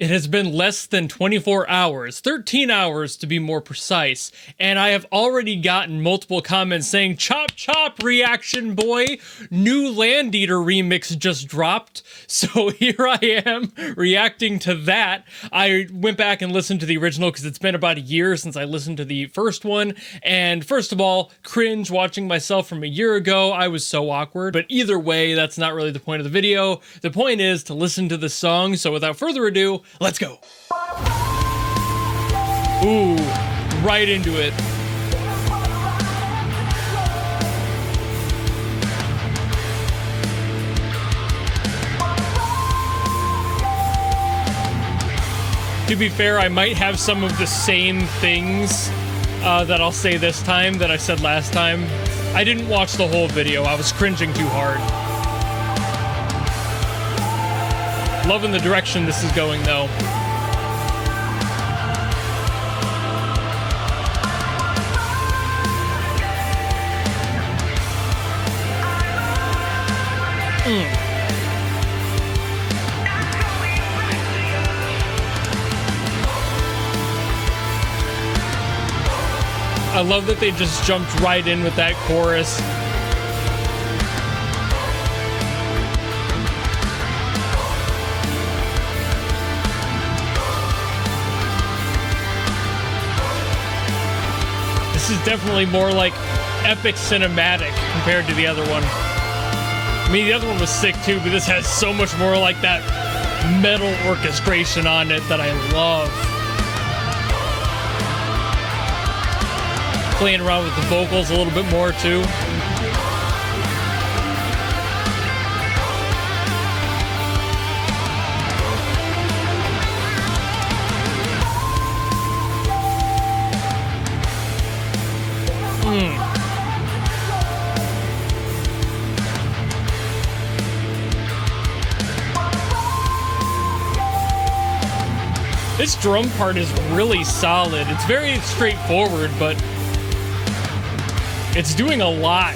It has been less than 24 hours, 13 hours to be more precise, and I have already gotten multiple comments saying, "Chop chop, reaction boy, new Land Eater remix just dropped." So here I am reacting to that. I went back and listened to the original because it's been about a year since I listened to the first one, and first of all, cringe watching myself from a year ago. I was so awkward, but either way, that's not really the point of the video. The point is to listen to the song, so without further ado, let's go. Ooh, right into it. To be fair, I might have some of the same things that I'll say this time that I said last time. I didn't watch the whole video. I was cringing too hard. Loving the direction this is going, though. I love that they just jumped right in with that chorus. This is definitely more like epic cinematic compared to the other one. I mean, the other one was sick too, but this has so much more like that metal orchestration on it that I love. Playing around with the vocals a little bit more too. This drum part is really solid. It's very straightforward, but it's doing a lot.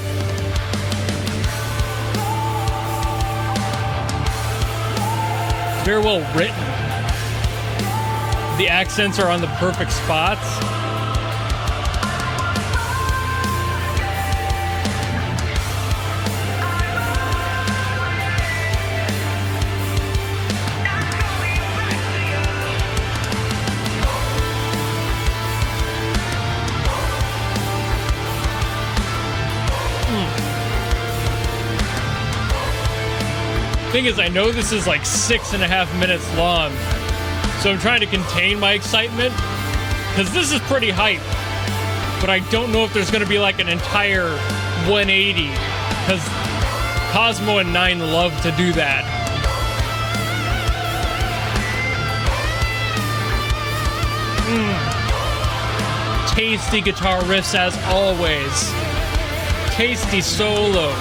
It's very well written. The accents are on the perfect spots. Thing is, I know this is like 6.5 minutes long, so I'm trying to contain my excitement because this is pretty hype, but I don't know if there's going to be like an entire 180 because Cosmo and NieN love to do that. Tasty guitar riffs as always. Tasty solos.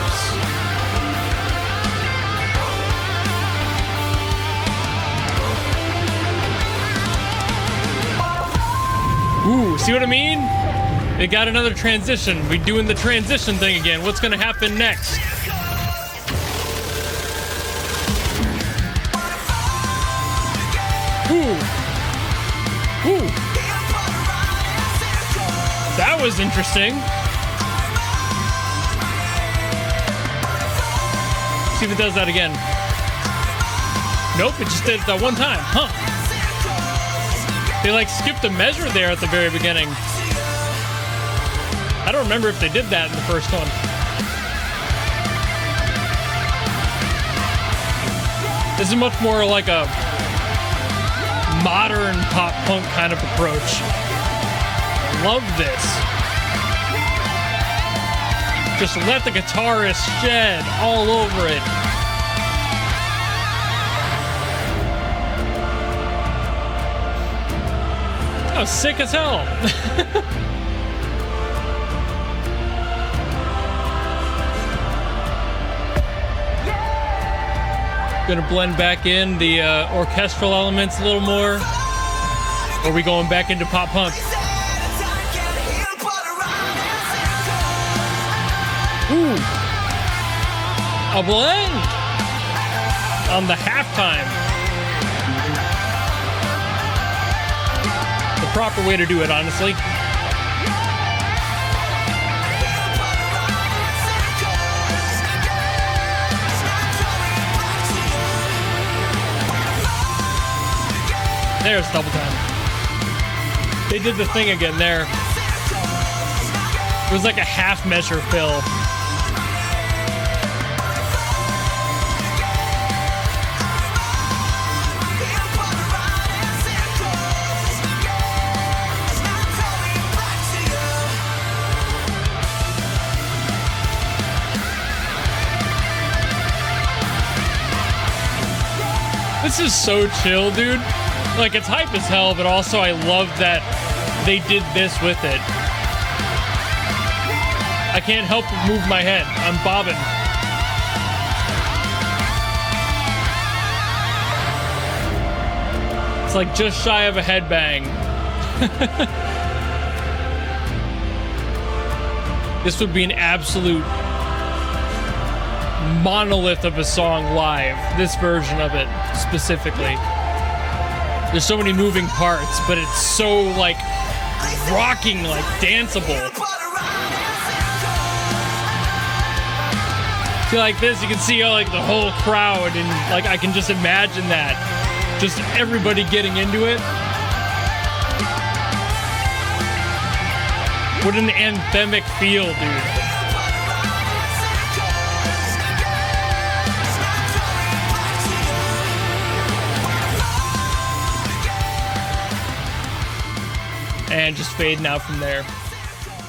Ooh, see what I mean? They got another transition. We doing the transition thing again. What's gonna happen next? Ooh. Ooh. That was interesting. See if it does that again. Nope, it just did it that one time. Huh. They like skipped a measure there at the very beginning. I don't remember if they did that in the first one. This is much more like a modern pop punk kind of approach. Love this. Just let the guitarist shed all over it. Oh, sick as hell. Gonna blend back in the orchestral elements a little more. Or are we going back into pop punk? Ooh. A blend on the halftime. proper way to do it, honestly. There's double time. They did the thing again there. It was like a half measure fill. This is so chill, dude. Like, it's hype as hell, but also I love that they did this with it. I can't help but move my head. I'm bobbing. It's like just shy of a headbang. This would be an absolute monolith of a song live. This version of it, specifically. There's so many moving parts, but it's so, like, rocking, like, danceable. See, like this, you can see, like, the whole crowd, and, like, I can just imagine that. Just everybody getting into it. What an anthemic feel, dude. And just fading out from there.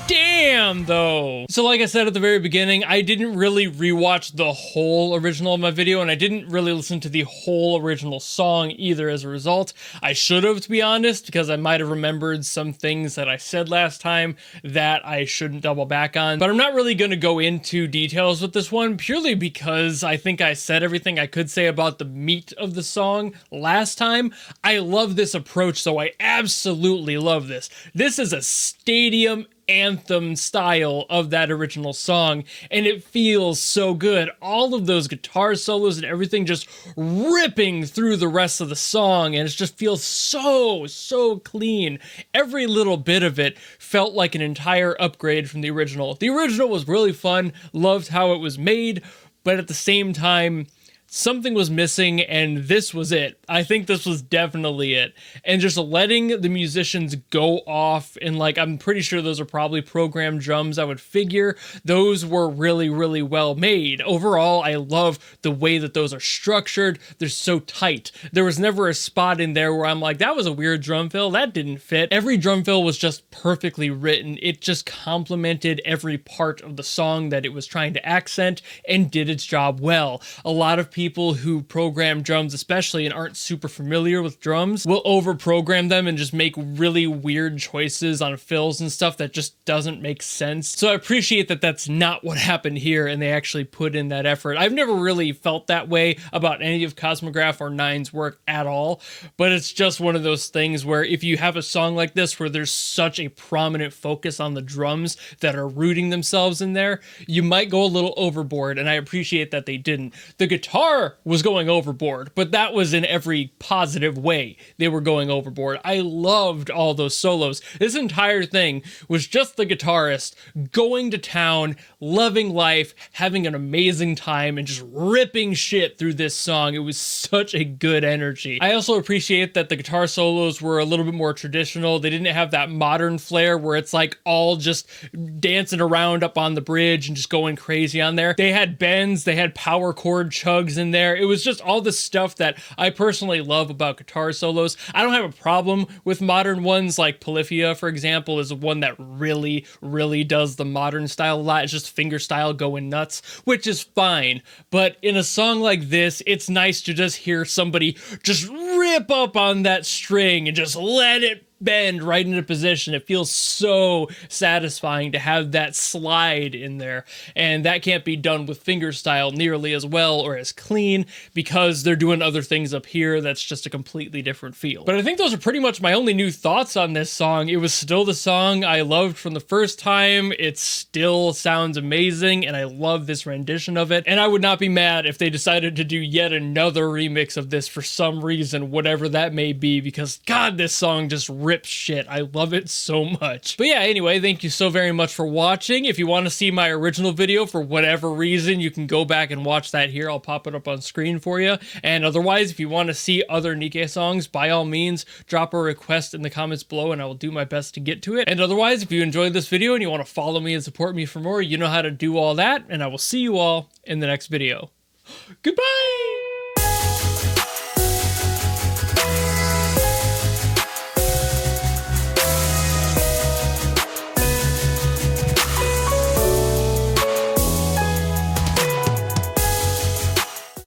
Damn, though. So like I said at the very beginning, I didn't really rewatch the whole original of my video, and I didn't really listen to the whole original song either as a result. I should have, to be honest, because I might have remembered some things that I said last time that I shouldn't double back on. But I'm not really going to go into details with this one, purely because I think I said everything I could say about the meat of the song last time. I love this approach, so I absolutely love this. This is a stadium anthem style of that original song, and it feels so good. All of those guitar solos and everything just ripping through the rest of the song, and it just feels so clean. Every little bit of it felt like an entire upgrade from the original. The original was really fun, loved how it was made, but at the same time, something was missing, and this was it. I think this was definitely it. And just letting the musicians go off, and like, I'm pretty sure those are probably programmed drums, I would figure. Those were really well made. Overall, I love the way that those are structured. They're so tight. There was never a spot in there where I'm like, that was a weird drum fill, that didn't fit. Every drum fill was just perfectly written. It just complemented every part of the song that it was trying to accent, and did its job well. A lot of people who program drums especially and aren't super familiar with drums will overprogram them and just make really weird choices on fills and stuff that just doesn't make sense. So I appreciate that that's not what happened here, and they actually put in that effort. I've never really felt that way about any of Cosmograph or NieN's work at all, but it's just one of those things where if you have a song like this where there's such a prominent focus on the drums that are rooting themselves in there, you might go a little overboard, and I appreciate that they didn't. The guitar was going overboard, but that was in every positive way. They were going overboard. I loved all those solos. This entire thing was just the guitarist going to town, loving life, having an amazing time, and just ripping shit through this song. It was such a good energy. I also appreciate that the guitar solos were a little bit more traditional. They didn't have that modern flair where it's like all just dancing around up on the bridge and just going crazy on there. They had bends, they had power chord chugs in there. It was just all the stuff that I personally love about guitar solos. I don't have a problem with modern ones, like Polyphia, for example, is one that really does the modern style a lot. It's just fingerstyle going nuts, which is fine. But in a song like this, it's nice to just hear somebody just rip up on that string and just let it bend right into position. It feels so satisfying to have that slide in there, and that can't be done with fingerstyle nearly as well or as clean because they're doing other things up here that's just a completely different feel. But I think those are pretty much my only new thoughts on this song. It was still the song I loved from the first time. It still sounds amazing, and I love this rendition of it, and I would not be mad if they decided to do yet another remix of this for some reason, whatever that may be, because God, this song just rips rips shit. I love it so much. But yeah, anyway, thank you so very much for watching. If you want to see my original video for whatever reason, you can go back and watch that here. I'll pop it up on screen for you. And otherwise, if you want to see other NIKKE songs, by all means, drop a request in the comments below and I will do my best to get to it. And otherwise, if you enjoyed this video and you want to follow me and support me for more, you know how to do all that, and I will see you all in the next video. Goodbye!